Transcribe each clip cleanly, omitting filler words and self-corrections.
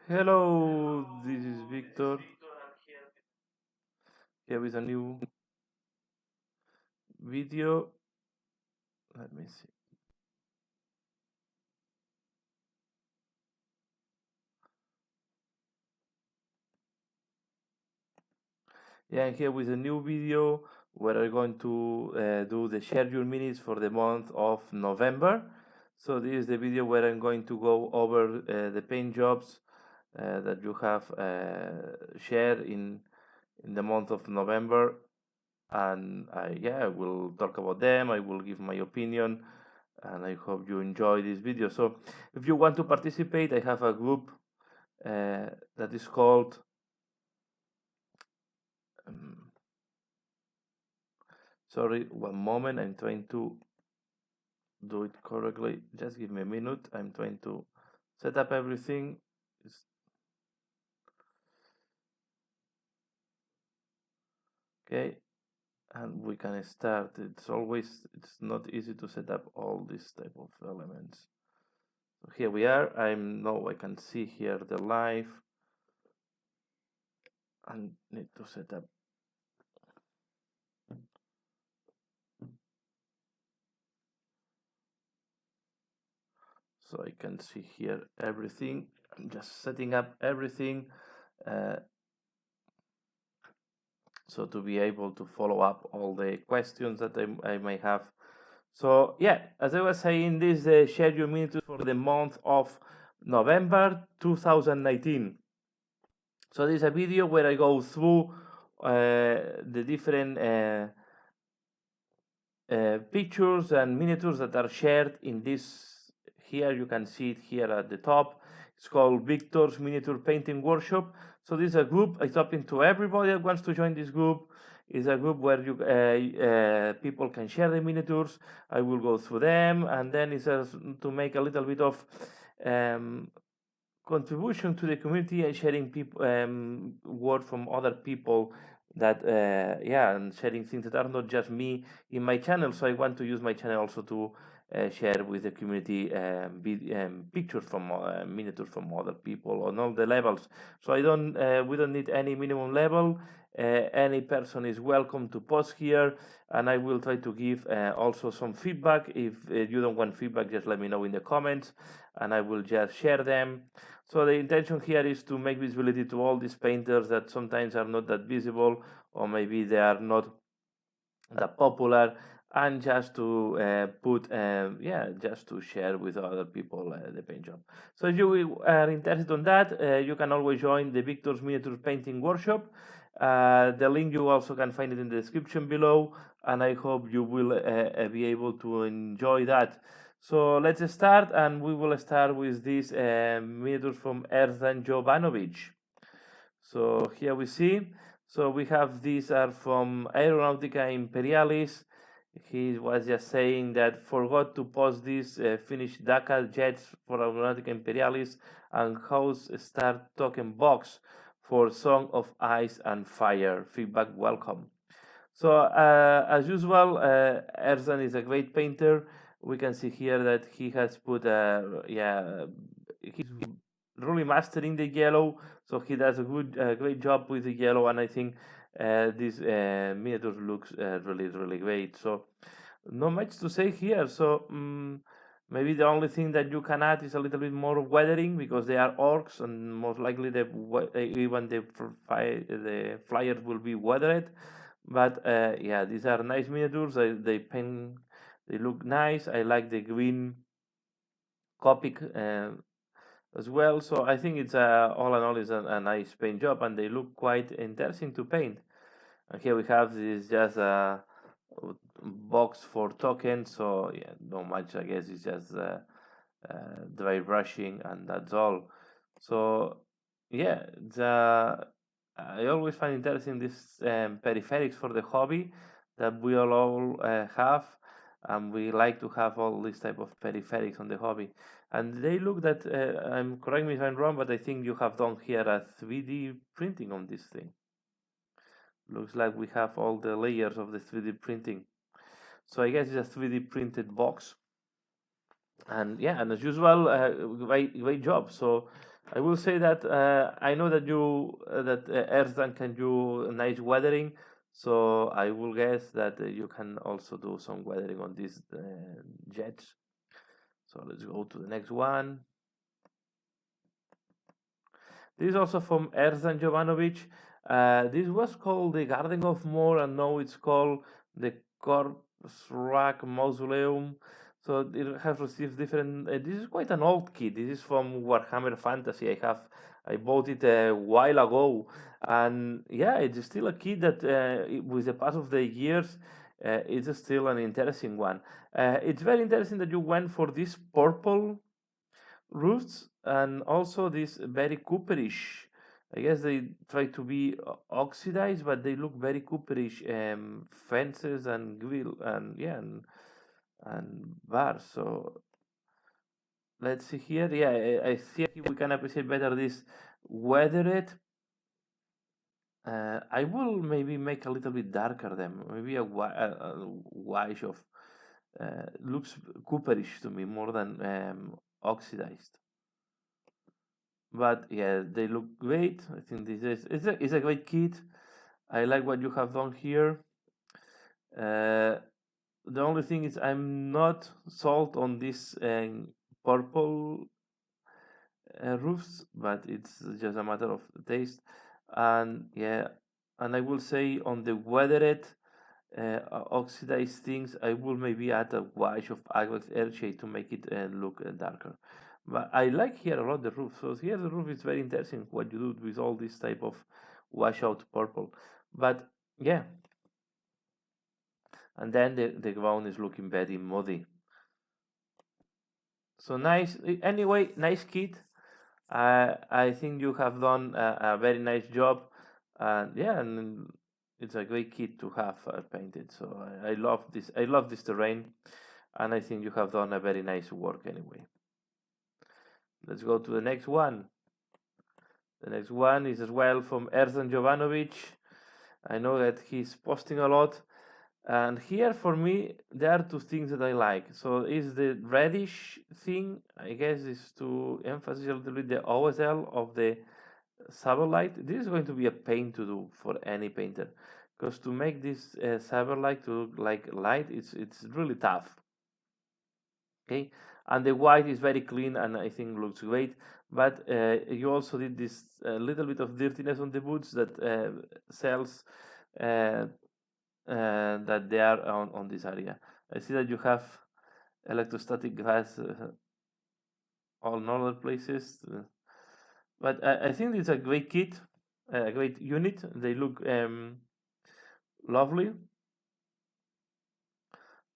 Hello, this is Victor. Here with a new video. Let me see. Yeah, I'm here with a new video where I'm going to do the share your minutes for the month of November. So this is the video where I'm going to go over the paint jobs that you have shared in the month of November, and I will talk about them. I will give my opinion, and I hope you enjoy this video. So if you want to participate, I have a group that is called um, sorry, one moment, I'm trying to do it correctly. Just give me a minute. I'm trying to set up everything. Okay, and we can start. It's not easy to set up all these type of elements. So here we are. I can see here the live and need to set up. So I can see here everything. I'm just setting up everything uh, so to be able to follow up all the questions that I may have. So yeah, as I was saying, this is the schedule minutes for the month of November 2019. So this is a video where I go through the different pictures and miniatures that are shared in this. Here you can see it here at the top. It's called Victor's Miniature Painting Workshop. So this is a group. It's open to everybody that wants to join this group. It's a group where people can share the miniatures. I will go through them, and then it's to make a little bit of um, contribution to the community and sharing people word from other people that and sharing things that are not just me in my channel. So I want to use my channel also to share with the community pictures from miniatures from other people on all the levels. So I don't we don't need any minimum level. Any person is welcome to post here, and I will try to give also some feedback. If you don't want feedback, just let me know in the comments, and I will just share them. So the intention here is to make visibility to all these painters that sometimes are not that visible, or maybe they are not that popular, and just to just to share with other people the paint job. So if you are interested on that, you can always join the Victor's Miniature Painting Workshop. The link you also can find it in the description below, and I hope you will be able to enjoy that. So let's start, and we will start with these miniatures from Erzan Jovanovic. So here we see. So we have these are from Aeronautica Imperialis. He was just saying that forgot to post these finished Dakar jets for Aeronautica Imperialis and house Star Token box for Song of Ice and Fire. Feedback welcome. So as usual, Erzan is a great painter. We can see here that he has put he's really mastering the yellow, so he does a great job with the yellow, and I think this miniature looks really great. So not much to say here. So maybe the only thing that you can add is a little bit more weathering, because they are orcs, and most likely even the flyers will be weathered. But yeah, these are nice miniatures. They look nice. I like the green Copic as well. So I think it's all in all is a nice paint job, and they look quite interesting to paint. And here we have this just a box for tokens. So yeah, not much. I guess it's just dry brushing, and that's all. So yeah, I always find interesting this peripherics for the hobby that we all have, and we like to have all this type of peripherics on the hobby. And they look that correct me if I'm wrong, but I think you have done here a 3D printing on this thing. Looks like we have all the layers of the 3D printing. So I guess it's a 3D printed box. And yeah, and as usual, great job. So I will say that I know that you that Erzan can do nice weathering, so I will guess that you can also do some weathering on these jets. So let's go to the next one. This is also from Erzan Jovanovic. This was called the Garden of More, and now it's called the Korpsrak Mausoleum. So it has received different. This is quite an old kit. This is from Warhammer Fantasy. I bought it a while ago, and yeah, it's still a kit that, with the pass of the years, it's still an interesting one. It's very interesting that you went for this purple roofs and also this very cooperish. I guess they try to be oxidized, but they look very cooperish fences and grill and yeah and bars. So let's see here. Yeah, I see we can appreciate better this weathered. I will maybe make a little bit darker them, maybe a white of looks cooperish to me more than oxidized. But yeah, they look great. I think this is it's a great kit. I like what you have done here. The only thing is I'm not sold on this purple roofs, but it's just a matter of taste. And yeah, and I will say on the weathered oxidized things, I will maybe add a wash of Agvex Airshade to make it look darker. But I like here a lot the roof. So here the roof is very interesting what you do with all this type of washout purple. But yeah, and then the ground is looking very muddy. So nice. Anyway, nice kit. I think you have done a very nice job. And yeah, and it's a great kit to have painted. So I love this. I love this terrain, and I think you have done a very nice work anyway. Let's go to the next one. The next one is as well from Erzan Jovanovic. I know that he's posting a lot. And here for me, there are two things that I like. So is the reddish thing, I guess, is to emphasize a little bit the OSL of the Saber light. This is going to be a pain to do for any painter, because to make this Saber light to look like light, it's really tough. Okay, and the white is very clean and I think looks great. But you also did this little bit of dirtiness on the boots that cells that they are on this area. I see that you have electrostatic glass all in other places, but I think it's a great kit, a great unit. They look lovely,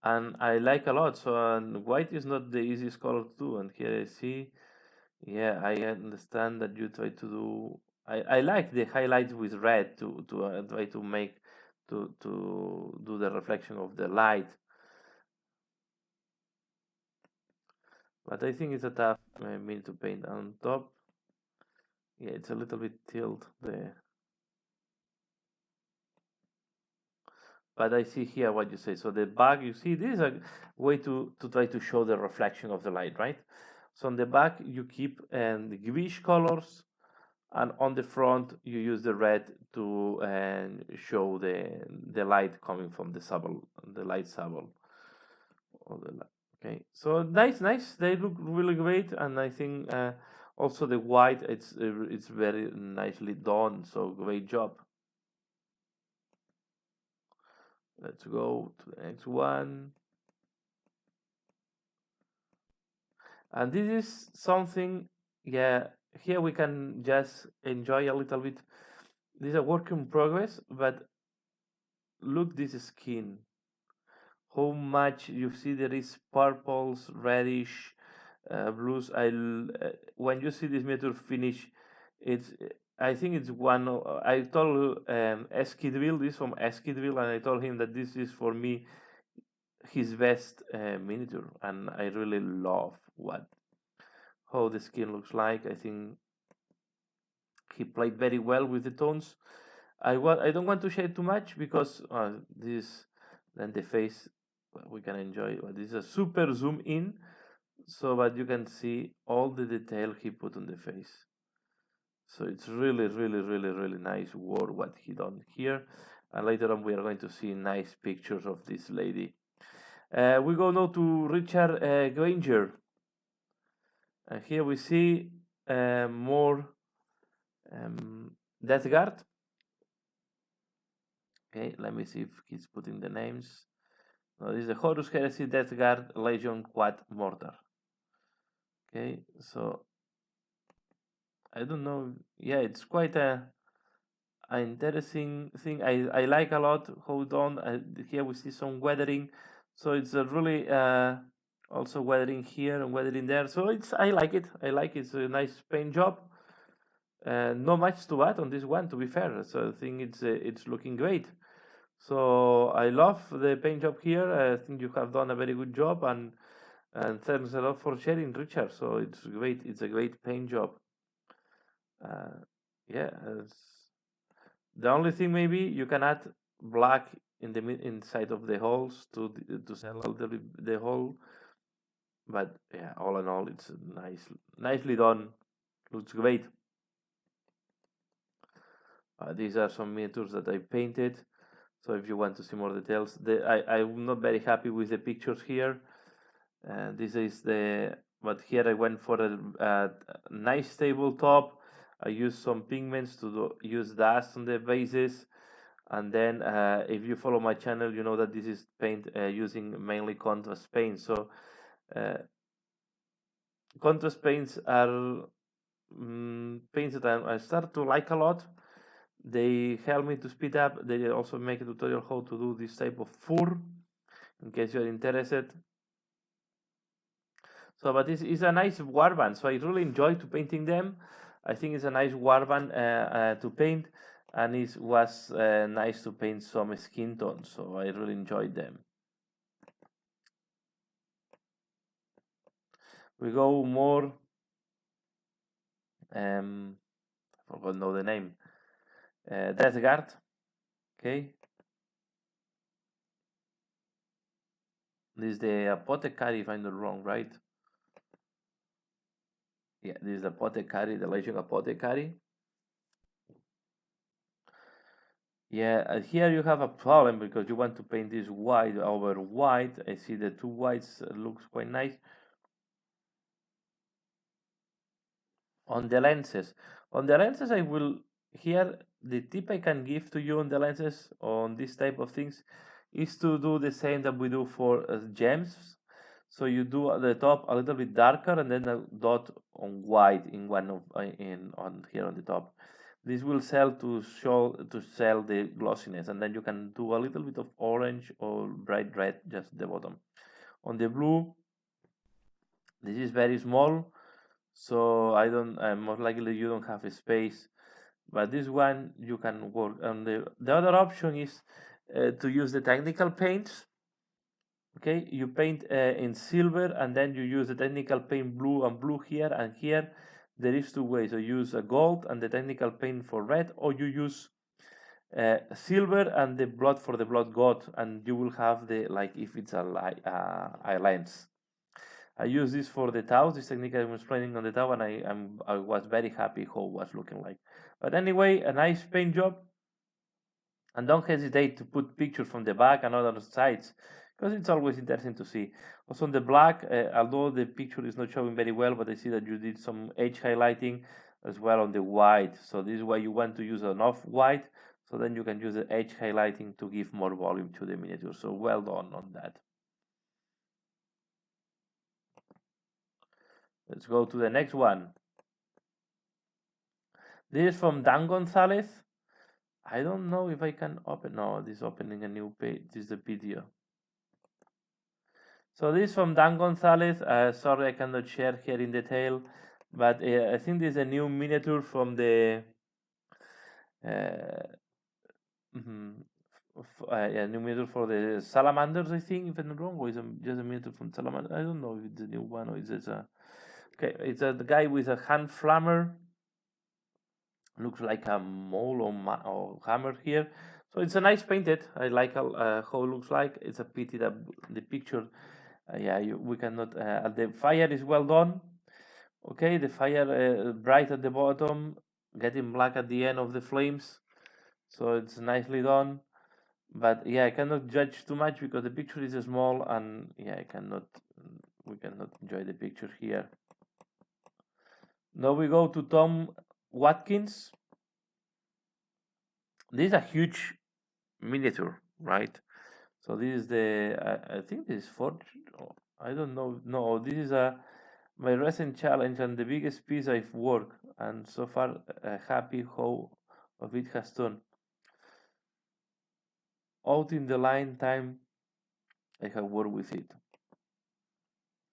and I like a lot. So white is not the easiest color to do, and here I see. Yeah, I understand that you try to do. I like the highlights with red to try to make to do the reflection of the light. But I think it's a tough mini to paint on top. Yeah, it's a little bit tilt there. But I see here what you say. So the back, you see, this is a way to try to show the reflection of the light, right? So on the back, you keep the greenish colors, and on the front, you use the red to show the light coming from the sabel, the light sabel. Okay, so nice. They look really great, and I think also the white, it's very nicely done. So great job. Let's go to the next one. And this is something, yeah, here we can just enjoy a little bit. This is a work in progress, but look this skin. How much you see there is purples, reddish, blues. When you see this miniature finish, it's I think it's one. I told Eskidville, this from Eskidville, and I told him that this is for me his best miniature, and I really love how the skin looks like. I think he played very well with the tones. I don't want to shade too much because this then the face we can enjoy. This is a super zoom in, so that you can see all the detail he put on the face. So it's really, really, really, really nice work what he done here. And later on, we are going to see nice pictures of this lady. We go now to Richard Granger. And here we see more Death Guard. Okay, let me see if he's putting the names. No, this is the Horus Heresy, Death Guard, Legion, Quad, Mortar. Okay, so I don't know. Yeah, it's quite a interesting thing. I like a lot how done. Here we see some weathering, so it's a really also weathering here and weathering there. So I like it. I like it. It's a nice paint job. Not much to add on this one, to be fair. So I think it's looking great. So I love the paint job here. I think you have done a very good job, and thanks a lot for sharing, Richard. So it's great. It's a great paint job. Yeah. The only thing maybe you can add black in the inside of the holes to sell the hole. But yeah, all in all, it's nicely done. Looks great. These are some miniatures that I painted. So if you want to see more details, I'm not very happy with the pictures here. This is but here I went for a nice tabletop. I used some pigments to use dust on the bases. And then if you follow my channel, you know that this is paint using mainly contrast paint. So contrast paints are paints that I start to like a lot. They help me to speed up. They also make a tutorial how to do this type of fur, in case you're interested. So, but this is a nice warband. So I really enjoy to painting them. I think it's a nice warband to paint, and it was nice to paint some skin tones. So I really enjoyed them. We go more. I forgot now the name. Death Guard. Okay. This is the Apothecary, if I'm not wrong, right? Yeah, this is the Apothecary, the Legion Apothecary. Yeah, here you have a problem because you want to paint this white over white. I see the two whites looks quite nice. On the lenses, I will here the tip I can give to you on the lenses on this type of things is to do the same that we do for gems. So you do at the top a little bit darker and then a dot on white in one of on here on the top. This will sell to sell the glossiness, and then you can do a little bit of orange or bright red just at the bottom. On the blue, this is very small, so I don't. Most likely you don't have a space, but this one you can work on. The other option is to use the technical paints. Okay, you paint in silver and then you use the technical paint blue and blue here and here. There is two ways. So use a gold and the technical paint for red, or you use silver and the blood for the blood god, and you will have the like if it's a lens. I use this for the towels. This technique I'm explaining on the towel, and I was very happy how it was looking like. But anyway, a nice paint job. And don't hesitate to put pictures from the back and other sides, because it's always interesting to see. Also on the black, although the picture is not showing very well, but I see that you did some edge highlighting as well on the white. So this is why you want to use an off-white, so then you can use the edge highlighting to give more volume to the miniature. So well done on that. Let's go to the next one. This is from Dan Gonzalez. I don't know if I can open. No, this is opening a new page. This is the video. So this is from Dan Gonzalez. Sorry, I cannot share here in detail, but I think this is a new miniature from the new miniature for the Salamanders. I think, if I'm not wrong, or is it just a miniature from Salamander? I don't know if it's a new one or is it a okay. It's a guy with a hand flammer. Looks like a mole or hammer here. So it's a nice painted. I like how it looks like. It's a pity that the picture, we cannot. The fire is well done. Okay, the fire bright at the bottom, getting black at the end of the flames. So it's nicely done. But yeah, I cannot judge too much because the picture is small, and yeah, we cannot enjoy the picture here. Now we go to Tom Watkins. This is a huge miniature, right? So this is I think this is forged. I don't know. No, this is my recent challenge and the biggest piece I've worked, and so far happy how of it has done. Out in the line time, I have worked with it.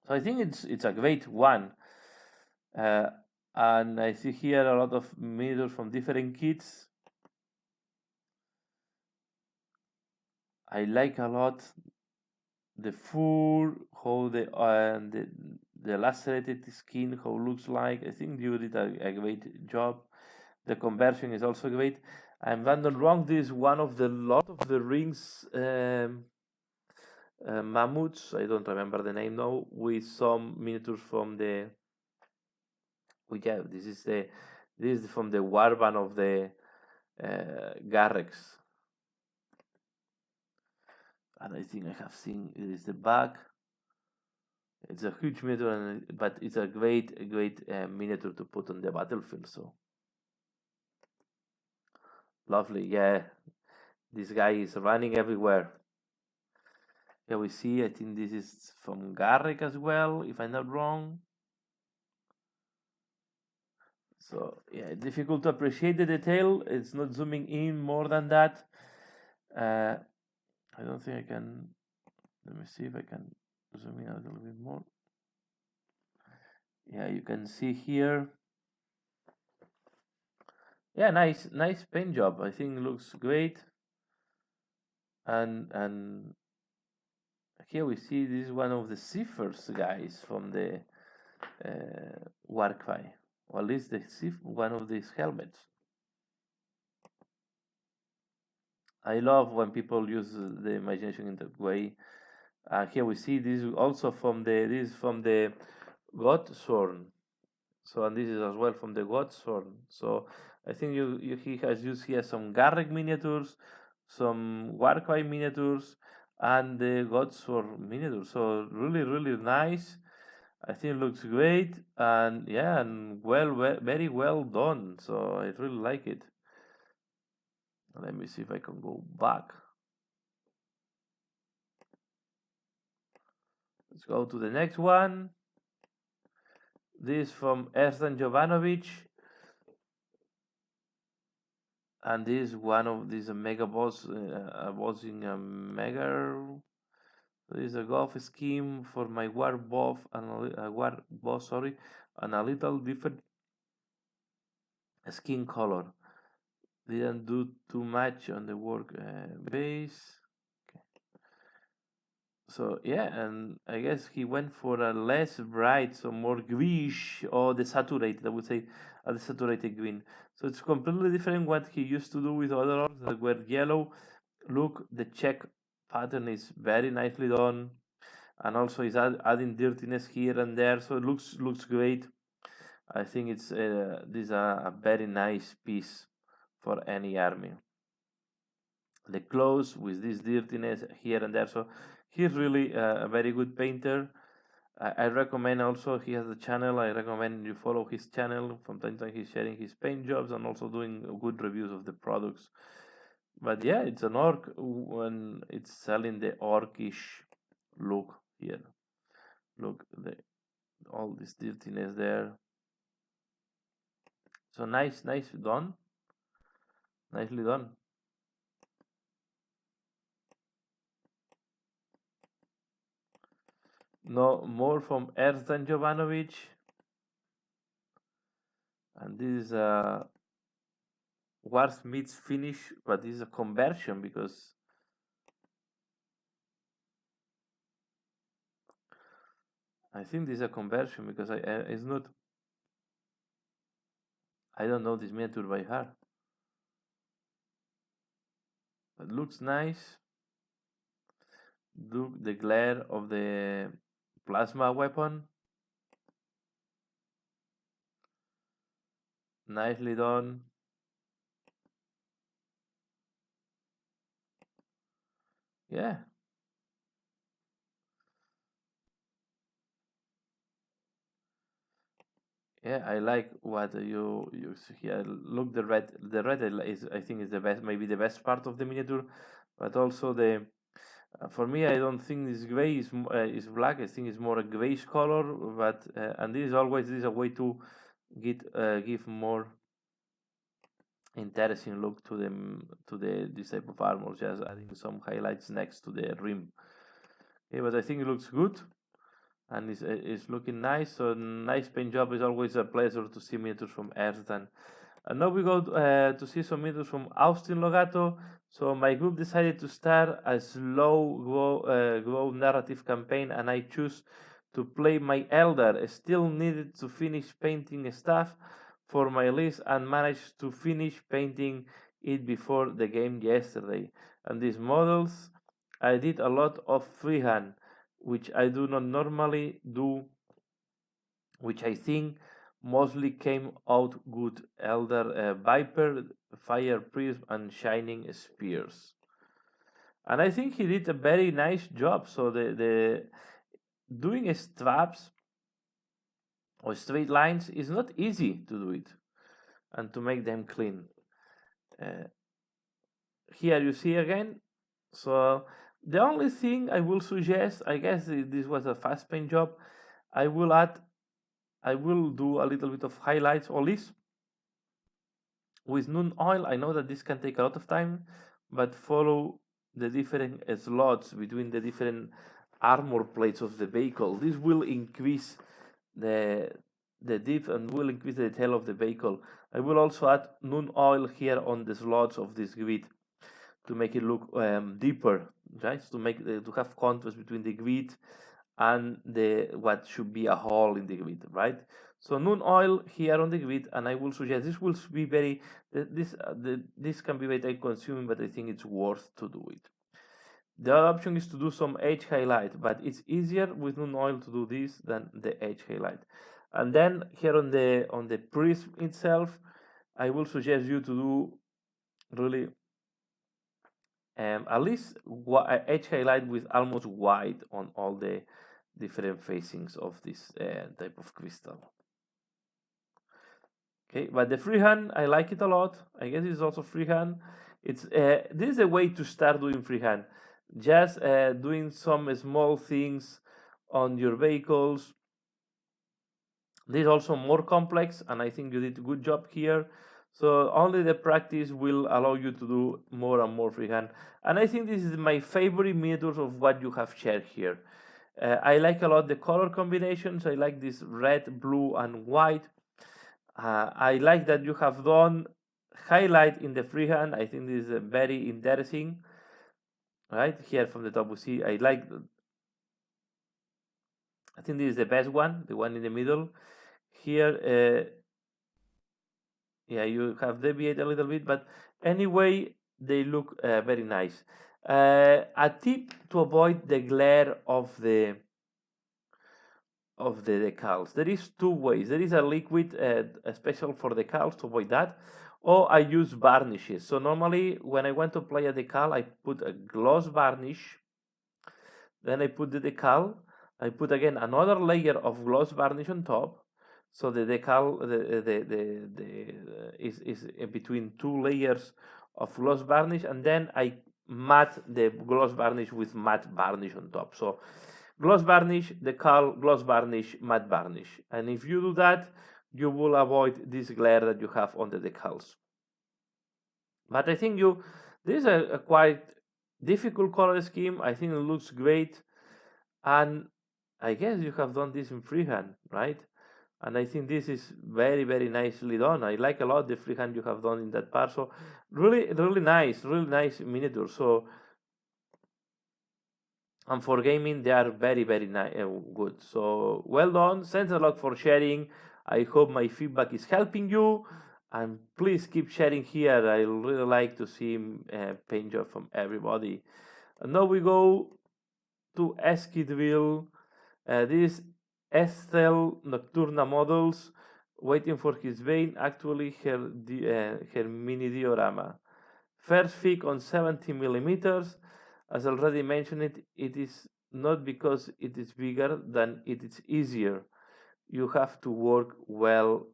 So I think it's a great one, and I see here a lot of miniatures from different kits. I like a lot the fur, how the lacerated skin, how it looks like. I think you did a great job. The conversion is also great. And if I'm not wrong, this is one of the Lord of the Rings mammoths. I don't remember the name now. With some miniatures from the. Oh yeah, this is from the warband of the Garrex. And I think I have seen it is the back. It's a huge miniature, but it's a great miniature to put on the battlefield. So lovely, yeah. This guy is running everywhere. Yeah, we see. I think this is from Garrick as well, if I'm not wrong. So yeah, difficult to appreciate the detail. It's not zooming in more than that. I don't think I can. Let me see if I can zoom in a little bit more. Yeah, you can see here. Yeah, nice paint job. I think looks great. And here we see this is one of the Ciphers guys from the Warcry, or at least one of these helmets. I love when people use the imagination in that way. Here we see this is also from the Godsworn. So and this is as well from the Godsworn. So I think he has used here some Garrick miniatures, some Warcry miniatures, and the Godsworn miniatures. So really nice. I think it looks great, and yeah, and very well done. So I really like it. Let me see if I can go back. Let's go to the next one. This from Ersan Jovanovic. And this is one of these mega boss, boss in a mega. There is a golf scheme for my war buff and a war boss, sorry, and a little different skin color. Didn't do too much on the work base. So yeah, and I guess he went for a less bright, so more greenish, or the saturated, I would say, the saturated green. So it's completely different what he used to do with other orcs that were yellow. Look, the check pattern is very nicely done, and also is adding dirtiness here and there, so it looks great. I think it's this is a very nice piece for any army. The clothes with this dirtiness here and there, so he's really a very good painter. I recommend also, he has a channel. I recommend you follow his channel. From time to time he's sharing his paint jobs and also doing good reviews of the products. But yeah, it's an orc when it's selling the orcish look here. Look, all this dirtiness there. So nice done. Nicely done. No more from Ersan Jovanovic. And this is a Warsmith's finish, but this is a conversion because I think this is a conversion because it's not. I don't know this miniature by heart. But looks nice. Look the glare of the plasma weapon. nicely done. Yeah. Yeah, I like what you see here. Look, the red is, I think, is the best, maybe the best part of the miniature, but also the for me, I don't think this gray is black. I think it's more a grayish color, but and this is a way to give more interesting look to them to the this type of armor, just adding some highlights next to the rim. Okay, but I think it looks good and it's looking nice. So nice paint job. Is always a pleasure to see miniatures from Earthdan. And now we go to see some miniatures from Austin Logato. So my group decided to start a slow grow narrative campaign, and I choose to play my elder. I still needed to finish painting stuff for my list and managed to finish painting it before the game yesterday. And these models, I did a lot of freehand, which I do not normally do, which I think mostly came out good. Elder Viper, Fire Prism, and Shining Spears. And I think he did a very nice job. So the doing straps or straight lines is not easy to do it and to make them clean. Here you see again. So the only thing I will suggest, I guess this was a fast paint job, I will do a little bit of highlights or this with Nunoil. I know that this can take a lot of time, but follow the different slots between the different armor plates of the vehicle. This will increase the depth and will increase the detail of the vehicle. I will also add Nunoil here on the slots of this grid to make it look deeper, right? To have contrast between the grid and the what should be a hole in the grid, right? So Nunoil here on the grid, and I will suggest this will be this can be very time consuming, but I think it's worth to do it. The other option is to do some edge highlight, but it's easier with Nunoil to do this than the edge highlight. And then here on the prism itself, I will suggest you to do really at least edge highlight with almost white on all the different facings of this type of crystal. Okay, but the freehand, I like it a lot. I guess it's also freehand. It's this is a way to start doing freehand. Just doing some small things on your vehicles. This is also more complex, and I think you did a good job here. So only the practice will allow you to do more and more freehand. And I think this is my favorite miniatures of what you have shared here. I like a lot the color combinations. I like this red, blue, and white. I like that you have done highlight in the freehand. I think this is very interesting. Right here from the top, we see I think this is the best one, the one in the middle. Here, yeah, you have deviated a little bit, but anyway, they look very nice. A tip to avoid the glare of the decals. There is two ways. There is a liquid special for decals to avoid that, or I use varnishes. So normally when I want to apply a decal, I put a gloss varnish, then I put the decal, I put again another layer of gloss varnish on top, so the decal is between two layers of gloss varnish, and then I matte the gloss varnish with matte varnish on top. So gloss varnish, decal, gloss varnish, matte varnish. And if you do that, you will avoid this glare that you have on the decals. But I think this is a quite difficult color scheme. I think it looks great. And I guess you have done this in freehand, right? And I think this is very, very nicely done. I like a lot the freehand you have done in that part. So really, really nice miniature. So, and for gaming, they are very, very good. So well done. Thanks a lot for sharing. I hope my feedback is helping you. And please keep sharing here. I really like to see paint job from everybody. And now we go to Eskidville. This Estel Nocturna models waiting for his vein, actually her mini diorama. First fig on 70 millimeters. As already mentioned, it is not because it is bigger than it is easier. You have to work well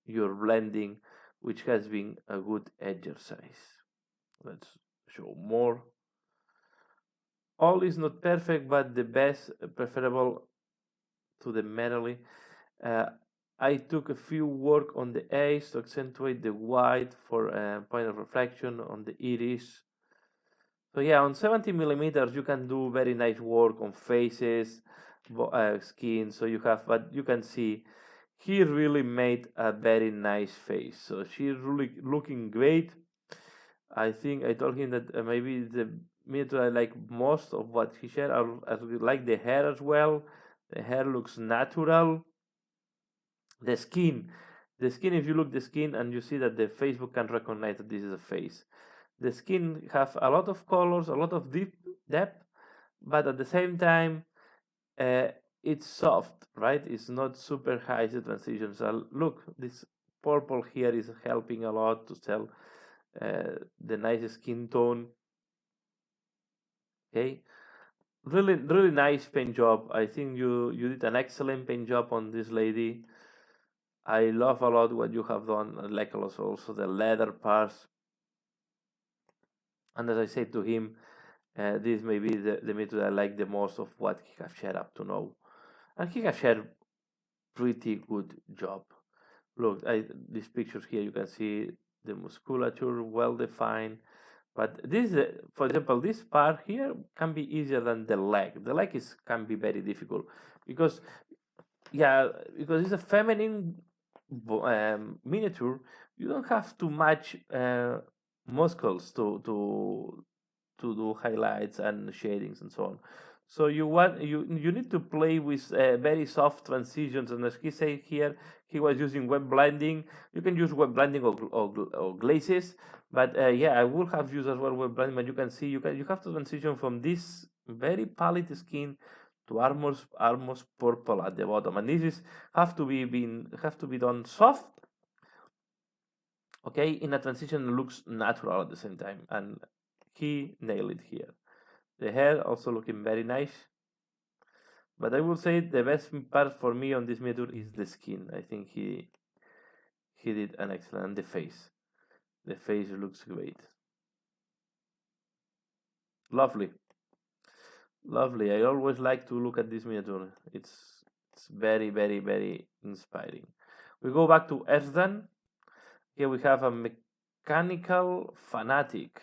your blending, which has been a good exercise. Let's show more. All is not perfect, but the best, preferable to the metally. I took a few work on the edge to accentuate the white for point of reflection on the iris. So yeah, on 70 millimeters, you can do very nice work on faces, skin. So you have, but you can see he really made a very nice face. So she's really looking great. I think I told him that maybe the miniature I like most of what he shared. I like the hair as well. The hair looks natural. The skin, if you look the skin and you see that the Facebook can recognize that this is a face. The skin have a lot of colors, a lot of deep depth, but at the same time, it's soft, right? It's not super high transition. So look, this purple here is helping a lot to tell the nice skin tone. Okay, really nice paint job. I think you did an excellent paint job on this lady. I love a lot what you have done. I like also the leather parts. And as I said to him, this may be the method I like the most of what he has shared up to now. And he has shared pretty good job. Look, these pictures here, you can see the musculature well defined. But this, for example, this part here can be easier than the leg. The leg can be very difficult because, yeah, because it's a feminine miniature. You don't have too much muscles to do highlights and shadings and so on. So you need to play with very soft transitions, and as he said here, he was using wet blending. You can use wet blending or glazes, but yeah, I would have used as well wet blending. But you can see you have to transition from this very pallid skin to almost purple at the bottom, and this is have to be done soft. Okay, in a transition that looks natural at the same time, and he nailed it here. The hair also looking very nice. But I will say the best part for me on this miniature is the skin. I think he did an excellent. And the face. The face looks great. Lovely. Lovely. I always like to look at this miniature. It's very, very, very inspiring. We go back to Erzdan. Here we have a mechanical fanatic.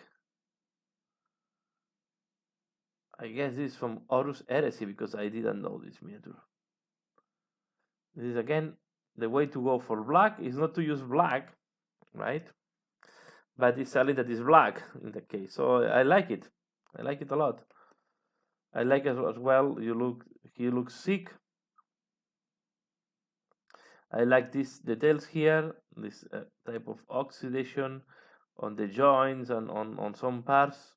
I guess this is from Horus Heresy because I didn't know this miniature. This is again the way to go for black is not to use black, right? But it's something that is black in the case. So I like it. I like it a lot. I like it as well. He looks sick. I like these details here. This type of oxidation on the joints and on some parts.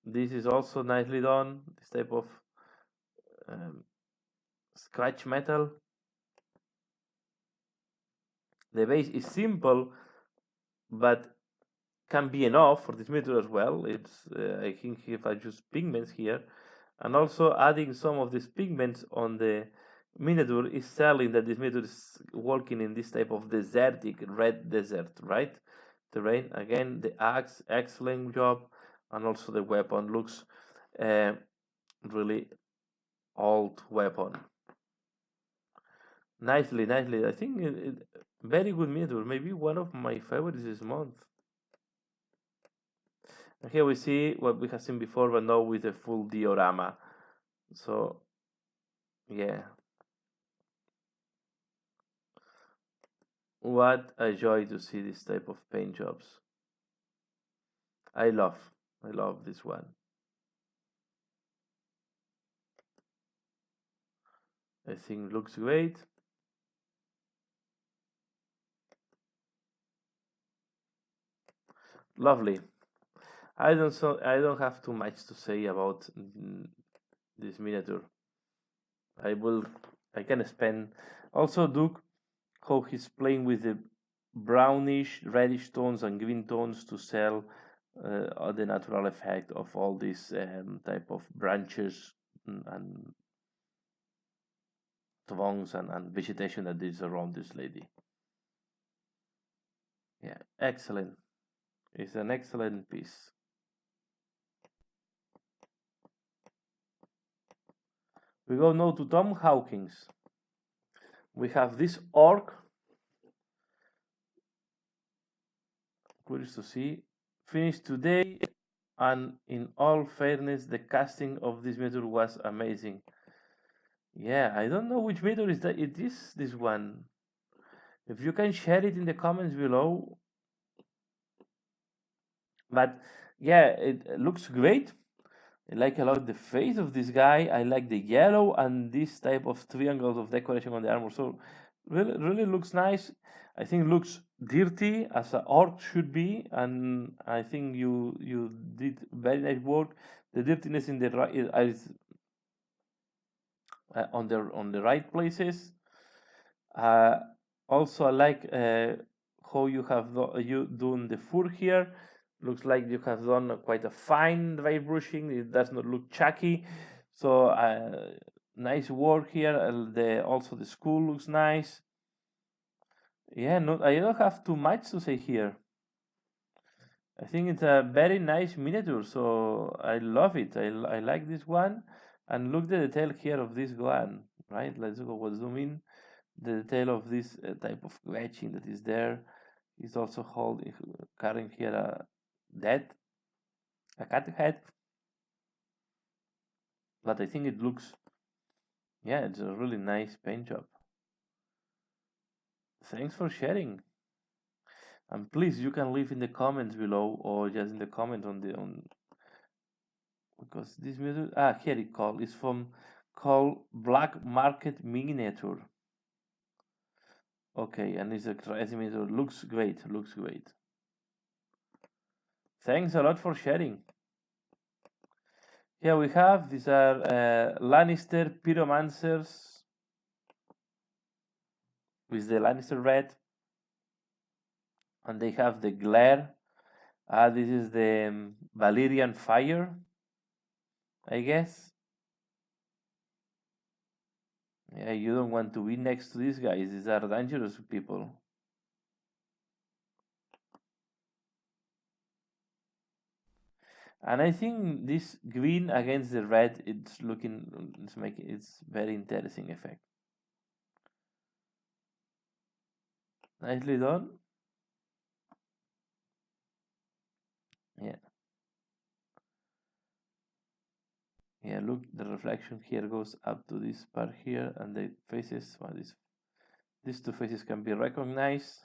This is also nicely done. This type of scratch metal. The base is simple, but can be enough for this miniature as well. It's I think if I use pigments here, and also adding some of these pigments on the miniature is telling that this miniature is working in this type of desertic red desert, right? Terrain. Again, the axe, excellent job, and also the weapon looks really old weapon. Nicely. I think very good miniature. Maybe one of my favorites this month. And here we see what we have seen before, but now with a full diorama. So, yeah. What a joy to see this type of paint jobs. I love this one. I think looks great. Lovely. I don't have too much to say about this miniature. I will I can spend. Also, look how he's playing with the brownish, reddish tones and green tones to sell the natural effect of all these type of branches and thorns and vegetation that is around this lady. Yeah, excellent. It's an excellent piece. We go now to Tom Hawkins. We have this orc. Curious to see. Finished today, and in all fairness, the casting of this miniature was amazing. Yeah, I don't know which miniature is that. It is this one. If you can share it in the comments below. But yeah, it looks great. I like a lot the face of this guy. I like the yellow and this type of triangles of decoration on the armor. So really looks nice. I think looks dirty as an orc should be, and I think you did very nice work. The dirtiness in the right is on the right places. Also, I like how you have you done the fur here. Looks like you have done quite a fine dry brushing. It does not look chucky. So nice work here. Also the skull looks nice. Yeah, I don't have too much to say here. I think it's a very nice miniature, so I love it. I like this one. And look the detail here of this one, right? Let's go zoom in. The detail of this type of etching that is there is also carrying here a cat head. But I think it looks, yeah, it's a really nice paint job. Thanks for sharing. And please, you can leave in the comments below or just in the comment because this video, here it called, is from called Black Market Miniature. Okay, and it's a crazy miniature. Looks great. Thanks a lot for sharing. Here we have, these are Lannister Pyromancers with the Lannister red. And they have the glare. This is the Valyrian fire, I guess. Yeah, you don't want to be next to these guys. These are dangerous people. And I think this green against the red, it's very interesting effect. Nicely done. Yeah. Yeah, look, the reflection here goes up to this part here, and the faces, well, these two faces can be recognized.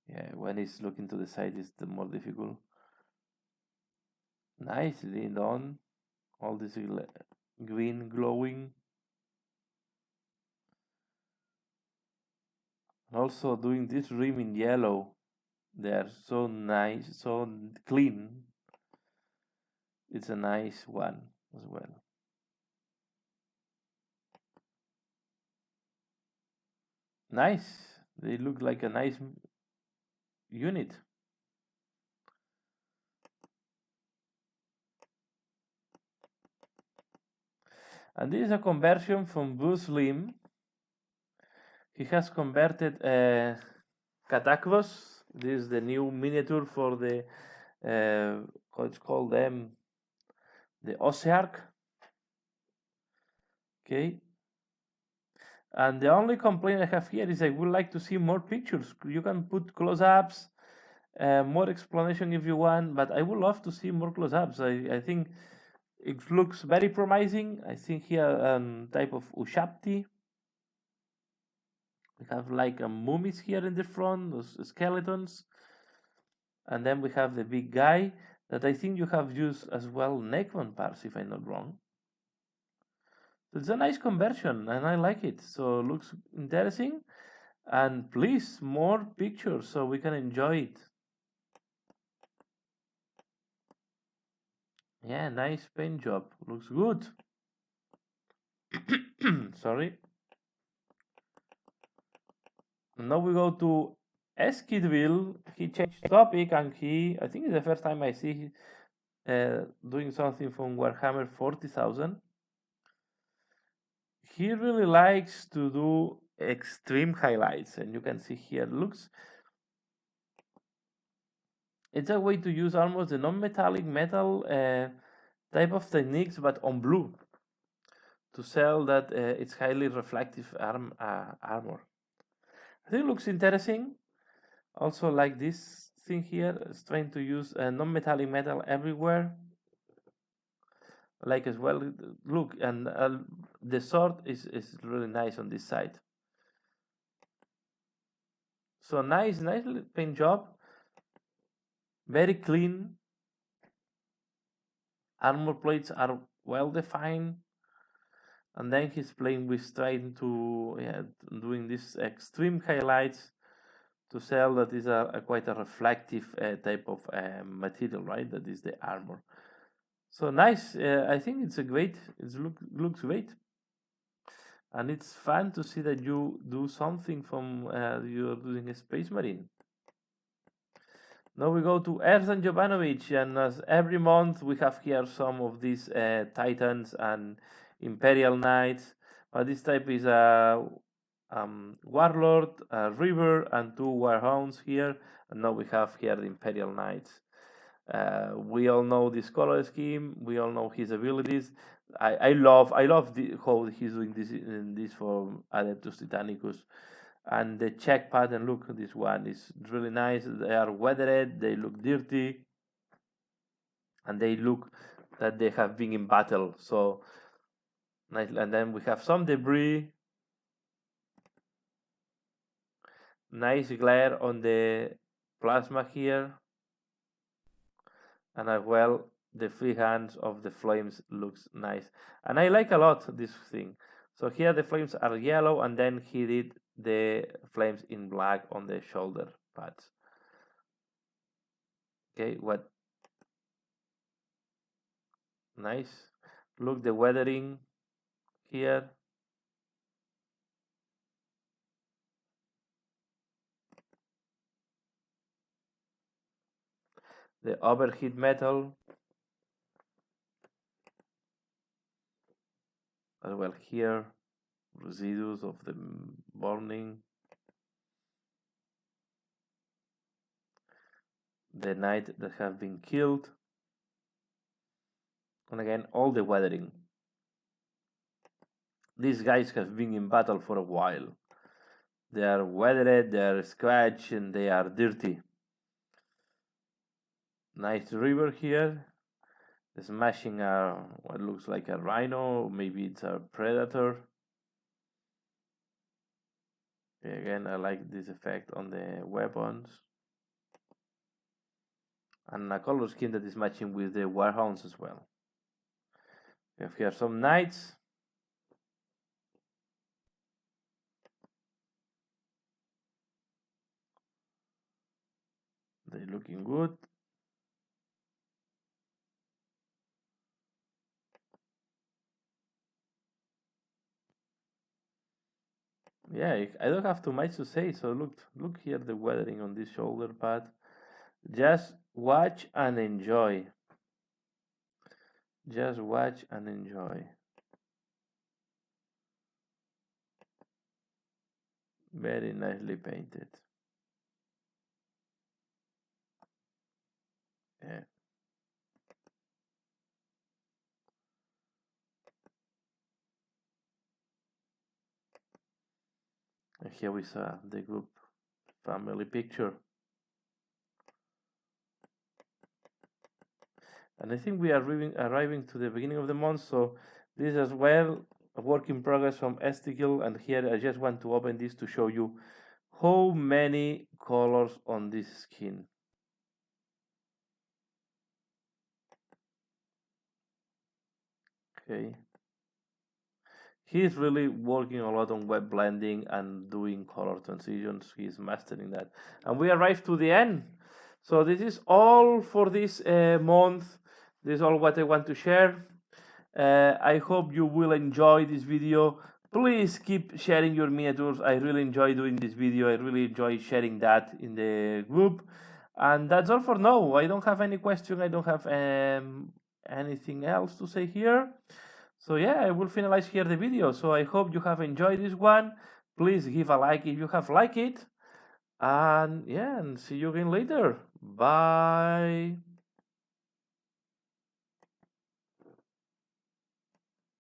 Yeah, when it's looking to the side, it's the more difficult. Nicely done. All this green glowing. Also doing this rim in yellow. They are so nice, so clean. It's a nice one as well. Nice. They look like a nice unit. And this is a conversion from Bruce Lim. He has converted Katakros. This is the new miniature for the how it's called them, the Osearch. Okay. And the only complaint I have here is I would like to see more pictures. You can put close-ups, more explanation if you want, but I would love to see more close-ups. I think it looks very promising. I think here type of Ushabti. We have like mummies here in the front, those skeletons. And then we have the big guy that I think you have used as well Necron parts, if I'm not wrong. So it's a nice conversion and I like it. So it looks interesting. And please, more pictures so we can enjoy it. Yeah, nice paint job. Looks good. Sorry. Now we go to Eskidville. He changed topic, and I think it's the first time I see doing something from Warhammer 40,000. He really likes to do extreme highlights, and you can see here, it's a way to use almost the non-metallic metal type of techniques, but on blue, to sell that it's highly reflective armor. I think it looks interesting. Also, like this thing here, it's trying to use non-metallic metal everywhere. Like as well, look, and the sword is really nice on this side. So nice paint job. Very clean. Armor plates are well defined. And then he's playing with trying to doing these extreme highlights to sell that is quite a reflective type of material, right? That is the armor. So nice. I think it's looks great, and it's fun to see that you do something from you're doing a Space Marine. Now we go to Ersan Jovanovic, and as every month we have here some of these Titans and Imperial Knights, but this type is a Warlord, a River, and 2 Warhounds here, and now we have here the Imperial Knights. We all know this color scheme. We all know his abilities. I love how he's doing this for Adeptus Titanicus. And the check pattern, look, this one is really nice. They are weathered, they look dirty, and they look that they have been in battle. So nice. And then we have some debris. Nice glare on the plasma here. And as well, the free hands of the flames looks nice. And I like a lot this thing. So here the flames are yellow, and then he did the flames in black on the shoulder pads. Okay, what nice. Look, the weathering here. The overheat metal. As well here, residues of the burning. The knight that have been killed. And again, all the weathering. These guys have been in battle for a while. They are weathered, they are scratched, and they are dirty. Nice river here. Smashing what looks like a rhino, maybe it's a predator. Again, I like this effect on the weapons. And a color scheme that is matching with the Warhounds as well. We have here some knights. They're looking good. Yeah, I don't have too much to say. So look here, the weathering on this shoulder pad. Just watch and enjoy. Just watch and enjoy. Very nicely painted. Yeah. And here we saw the group family picture. And I think we are arriving to the beginning of the month, so this as well, a work in progress from Esticle, and here I just want to open this to show you how many colors on this skin. Okay. He's really working a lot on wet blending and doing color transitions. He's mastering that. And we arrived to the end. So this is all for this month. This is all what I want to share. I hope you will enjoy this video. Please keep sharing your miniatures. I really enjoy doing this video. I really enjoy sharing that in the group. And that's all for now. I don't have any question. I don't have anything else to say here. So yeah, I will finalize here the video. So I hope you have enjoyed this one. Please give a like if you have liked it. And yeah, and see you again later. Bye.